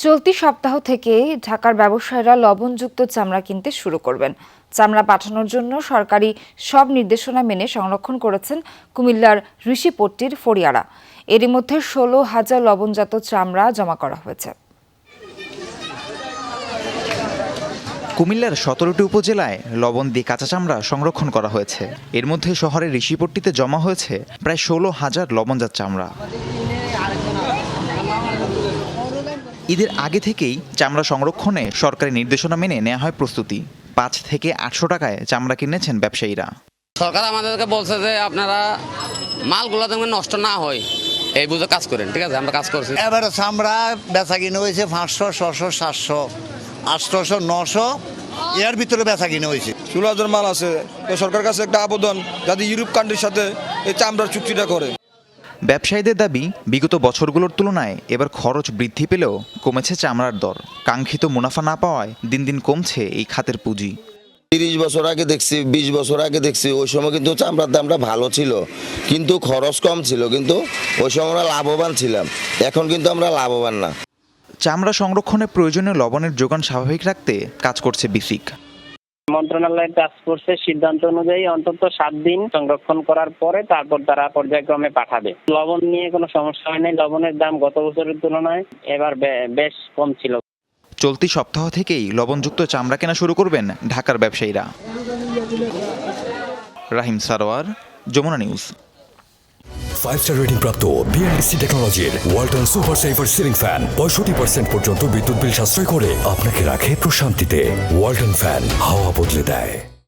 চলতি সপ্তাহ থেকে ঢাকার ব্যবসায়ীরা লবণযুক্ত চামড়া কিনতে শুরু করবেন। চামড়া পাঠানোর জন্য সরকারি সব নির্দেশনা মেনে সংরক্ষণ করেছেন কুমিল্লার ঋষিপট্টির ফরিয়ারা। এরই মধ্যে 16,000 লবণজাত চামড়া জমা করা হয়েছে। কুমিল্লার 17টি উপজেলায় লবণ দিয়ে কাঁচা চামড়া সংরক্ষণ করা হয়েছে। এর মধ্যে শহরের ঋষিপট্টিতে জমা হয়েছে প্রায় 16,000 লবণজাত চামড়া। ঈদের আগে থেকেই চামড়া সংরক্ষণে সরকারি নির্দেশনা মেনে নেওয়া হয় প্রস্তুতি। 5 থেকে 800 টাকায় চামড়া কিনেছেন ব্যবসায়ীরা। সরকার আমাদেরকে বলছে যে আপনারা মালগুলো যেন নষ্ট না হয় এই বুঝে কাজ করেন, ঠিক আছে? আমরা কাজ করছি। এবার চামড়া বেচা কিনে হয়েছে 500, 600, 700, 800, 900 এর ভিতরে বেচা কিনে হয়েছে। 16,000 মাল আছে। তো সরকার কাছে একটা আবেদন যাতে ইউরোপ কান্ট্রির সাথে এই চামড়ার চুক্তিটা করে। ব্যবসায়ীদের দাবি, বিগত বছরগুলোর তুলনায় এবার খরচ বৃদ্ধি পেলেও কমেছে চামড়ার দর। কাঙ্ক্ষিত মুনাফা না পাওয়ায় দিন দিন কমছে এই খাতের পুঁজি। 30 বছর আগে দেখছি, 20 বছর আগে দেখছি, ওই সময় কিন্তু চামড়ার দামটা ভালো ছিল, কিন্তু খরচ কম ছিল, কিন্তু ওই সময় আমরা লাভবান ছিলাম। এখন কিন্তু আমরা লাভবান না। চামড়া সংরক্ষণে প্রয়োজনীয় লবণের যোগান স্বাভাবিক রাখতে কাজ করছে বিসিক। মন্ত্রণালয়ের টাস্ক ফোর্সের সিদ্ধান্ত অনুযায়ী অন্তত 7 দিন সংরক্ষণ করার পরে তারপর তারা পর্যায়ক্রমে পাঠাবে। লবণ নিয়ে কোনো সমস্যা হয় নাই। লবণের দাম গত বছরের তুলনায় এবার বেশ কম ছিল। চলতি সপ্তাহ থেকেই লবণযুক্ত চামড়া কেনা শুরু করবেন ঢাকার ব্যবসায়ীরা। Rahim Sarwar, Jamuna news. 5-star rating প্রাপ্ত বিএনডিসি টেকনোলজির Walton super saver ceiling fan 65% পর্যন্ত বিদ্যুৎ বিল সাশ্রয় করে আপনাকে রাখে প্রশান্তিতে। ওয়ালটন ফ্যান হাওয়া বদলে দেয়।